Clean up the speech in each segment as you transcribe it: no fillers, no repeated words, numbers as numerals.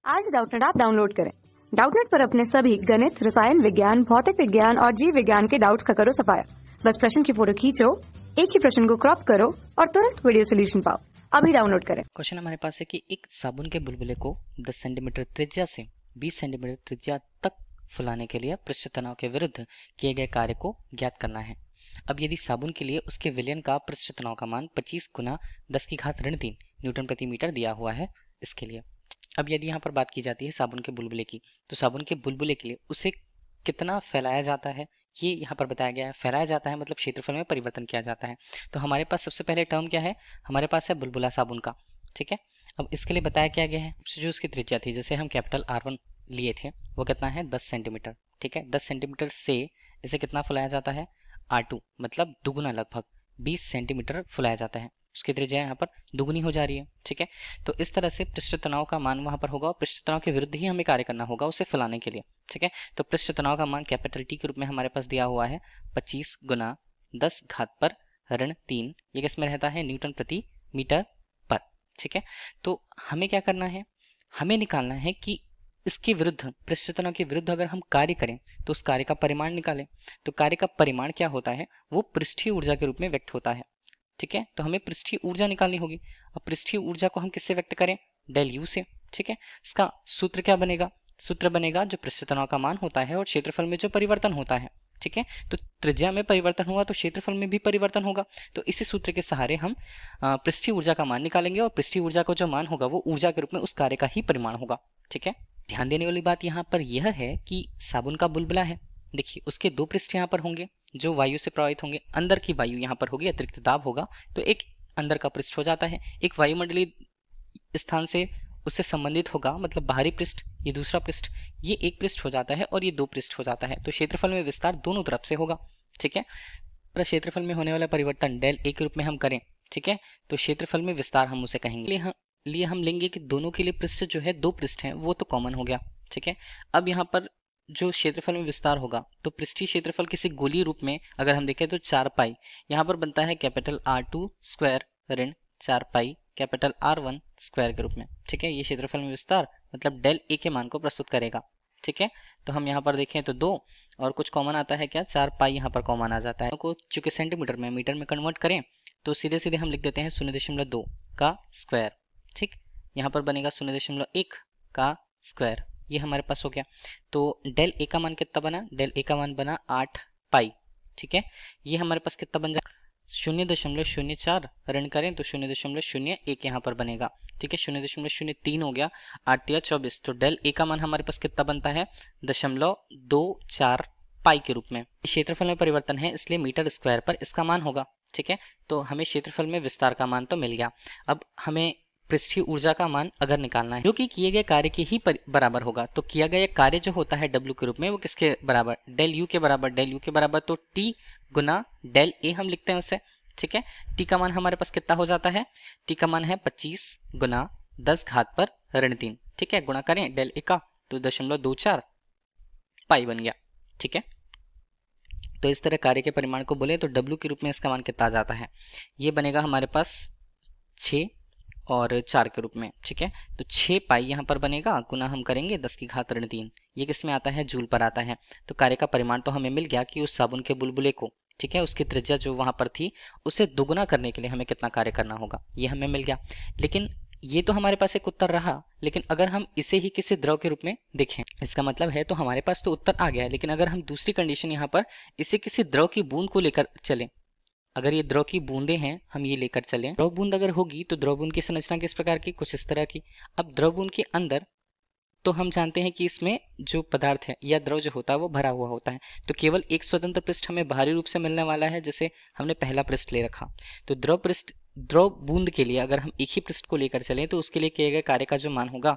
आज Doubtnut app download करें। Doubtnut पर अपने सभी गणित, रसायन विज्ञान, भौतिक विज्ञान और जीव विज्ञान के डाउट्स का करो सफाया। बस प्रश्न की फोटो खींचो, एक ही प्रश्न को क्रॉप करो और तुरंत वीडियो सोल्यूशन पाओ। अभी डाउनलोड करें। क्वेश्चन हमारे पास है कि एक साबुन के बुलबुले को 10 सेंटीमीटर त्रिज्या से 20 सेंटीमीटर त्रिज्या तक फुलाने के लिए पृष्ठ तनाव के विरुद्ध किए गए कार्य को ज्ञात करना है। अब यदि साबुन के लिए उसके विलयन का पृष्ठ तनाव का मान 25 गुना 10 की घात ऋण 3 न्यूटन प्रति मीटर दिया हुआ है इसके लिए। अब यदि यहाँ पर बात की जाती है साबुन के बुलबुले की, तो साबुन के बुलबुले के लिए उसे कितना फैलाया जाता है ये यहाँ पर बताया गया है। फैलाया जाता है मतलब क्षेत्रफल में परिवर्तन किया जाता है। तो हमारे पास सबसे पहले टर्म क्या है, हमारे पास है बुलबुला साबुन का। ठीक है, अब इसके लिए बताया क्या गया है, जो उसकी त्रिज्या थी, जैसे हम कैपिटल R1 लिए थे, वो कितना है 10 सेंटीमीटर। ठीक है, 10 सेंटीमीटर से इसे कितना फुलाया जाता है R2, मतलब दुगुना, लगभग 20 सेंटीमीटर फुलाया जाता है। उसकी त्रिज्या यहाँ पर दुगुनी हो जा रही है। ठीक है, तो इस तरह से पृष्ठ तनाव का मान वहां पर होगा और पृष्ठ तनाव के विरुद्ध ही हमें कार्य करना होगा उसे फैलाने के लिए। ठीक है, तो पृष्ठ तनाव का मान कैपिटल T के रूप में हमारे पास दिया हुआ है 25 गुना 10 घात पर ऋण 3। ये किस में रहता है, न्यूटन प्रति मीटर पर। ठीक है, तो हमें क्या करना है, हमें निकालना है कि इसके विरुद्ध, पृष्ठ तनाव के विरुद्ध अगर हम कार्य करें तो उस कार्य का परिमाण निकालें। तो कार्य का परिमाण क्या होता है, वो पृष्ठीय ऊर्जा के रूप में व्यक्त होता है। ठीक है, तो हमें पृष्ठीय ऊर्जा निकालनी होगी। अब पृष्ठीय ऊर्जा को हम किससे व्यक्त करें, डेल यू से। ठीक है, इसका सूत्र क्या बनेगा, सूत्र बनेगा जो पृष्ठ तनाव का मान होता है और क्षेत्रफल में जो परिवर्तन होता है। ठीक है, तो त्रिज्या में परिवर्तन हुआ तो क्षेत्रफल में भी परिवर्तन होगा। तो इसी सूत्र के सहारे हम पृष्ठीय ऊर्जा का मान निकालेंगे और पृष्ठीय ऊर्जा का जो मान होगा वो ऊर्जा के रूप में उस कार्य का ही परिमाण होगा। ठीक है, ध्यान देने वाली बात यहाँ पर यह है कि साबुन का बुलबुला है, देखिए उसके दो पृष्ठ यहाँ पर होंगे जो वायु से प्रभावित होंगे। अंदर की वायु यहाँ पर होगी, अतिरिक्त दाब होगा, तो एक अंदर का पृष्ठ हो जाता है, एक वायुमंडलीय स्थान से उससे संबंधित होगा, मतलब बाहरी पृष्ठ, ये दूसरा पृष्ठ, ये एक पृष्ठ हो जाता है और ये दो पृष्ठ हो जाता है। तो क्षेत्रफल में विस्तार दोनों तरफ से होगा। ठीक है, क्षेत्रफल में होने वाला परिवर्तन डेल ए के रूप में हम करें, ठीक है, तो क्षेत्रफल में विस्तार हम उसे कहेंगे। लिए हम लेंगे कि दोनों के लिए पृष्ठ जो है, दो पृष्ठ हैं, वो तो कॉमन हो गया। ठीक है, अब यहाँ पर जो क्षेत्रफल में विस्तार होगा तो पृष्ठीय क्षेत्रफल किसी गोलीय रूप में अगर हम देखें तो 4 पाई यहाँ पर बनता है कैपिटल R2 स्क्वायर ऋण 4 पाई कैपिटल R1 स्क्वायर के रूप में। ठीक है, ये क्षेत्रफल में विस्तार मतलब डेल ए के मान को प्रस्तुत करेगा। ठीक है, तो हम यहाँ पर देखें तो 2 और कुछ कॉमन आता है क्या, 4 पाई यहाँ पर कॉमन आ जाता है। को चूंकि सेंटीमीटर में मीटर में कन्वर्ट करें तो सीधे सीधे हम लिख देते हैं 0.2 का स्क्वायर। ठीक, यहाँ पर बनेगा 0.1 का स्क्वायर, ये हमारे पास हो गया। तो डेल ए का मान कितना बना, डेल ए का मान बना 8 पाई। ठीक है, ये हमारे पास कितना बन जाए 0.04 ऋण करें तो 0.01 यहाँ पर बनेगा। ठीक है, 0.03 हो गया, 8 या 24, तो डेल ए का मान हमारे पास कितना बनता है 0.24 पाई के रूप में। क्षेत्रफल में परिवर्तन है इसलिए मीटर स्क्वायर पर इसका मान होगा। ठीक है, तो हमें क्षेत्रफल में विस्तार का मान तो मिल गया। अब हमें पृष्ठीय ऊर्जा का मान अगर निकालना है जो कि किए गए कार्य के ही बराबर होगा, तो किया गया कार्य जो होता है W के रूप में वो किसके बराबर, डेल यू के बराबर, डेल यू के बराबर तो T गुना डेल ए हम लिखते हैं उसे। ठीक है, T का मान हमारे पास कितना हो जाता है, T का मान है 25 गुना 10 घात पर ऋण 3। ठीक है, गुणा करें डेल ए का तो 0.24 पाई बन गया। ठीक है, तो इस तरह कार्य के परिमाण को बोले तो W के रूप में इसका मान कितना आ जाता है, ये बनेगा हमारे पास 6 और 4 के रूप में। ठीक है, तो 6 पाई यहाँ पर बनेगा, गुना हम करेंगे 10 की घात ऋण 3, ये किस में आता है, जूल पर आता है। तो कार्य का परिमाण तो हमें मिल गया कि उस साबुन के बुलबुले को, ठीक है, उसकी त्रिज्या जो वहां पर थी उसे दोगुना करने के लिए हमें कितना कार्य करना होगा, ये हमें मिल गया। लेकिन ये तो हमारे पास एक उत्तर रहा, लेकिन अगर हम इसे ही किसी द्रव के रूप में देखें, इसका मतलब है तो हमारे पास तो उत्तर आ गया है, लेकिन अगर हम दूसरी कंडीशन यहाँ पर इसे किसी द्रव की बूंद को लेकर चलें, अगर ये द्रव की बूंदें हैं, हम ये लेकर चलें, द्रव बूंद अगर होगी तो द्रव बूंद की संरचना किस प्रकार की, कुछ इस तरह की। अब द्रव बूंद के अंदर तो हम जानते हैं कि इसमें जो पदार्थ है या द्रव जो होता है वो भरा हुआ होता है, तो केवल एक स्वतंत्र पृष्ठ हमें बाहरी रूप से मिलने वाला है, जैसे हमने पहला पृष्ठ ले रखा। तो द्रव बूंद के लिए अगर हम एक ही पृष्ठ को लेकर चलें तो उसके लिए किए गए कार्य का जो मान होगा,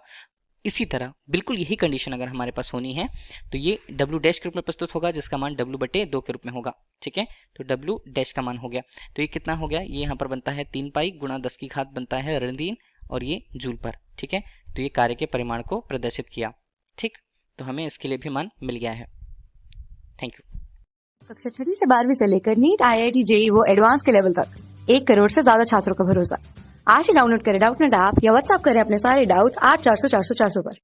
इसी तरह बिल्कुल यही कंडीशन अगर हमारे पास होनी है तो ये W डैश के रूप में प्रस्तुत होगा, जिसका मान W/2 के रूप में होगा। ठीक है, तो W डैश का मान हो गया, तो ये कितना हो गया, ये यहाँ पर बनता है 3 पाई गुणा 10 की घात बनता है ऋण 3 और ये जूल पर। ठीक है, तो ये कार्य के परिमाण को प्रदर्शित किया। ठीक, तो हमें इसके लिए भी मान मिल गया है। Thank you. कक्षा 6 से 12वीं से लेकर नीट, IIT, JEE वो एडवांस के लेवल तक 1 करोड़ से ज्यादा छात्रों का भरोसा। आज ही डाउनलोड करें डाउटनेट ऐप या व्हाट्सएप करें अपने सारे डाउट्स 8400 400 400 पर।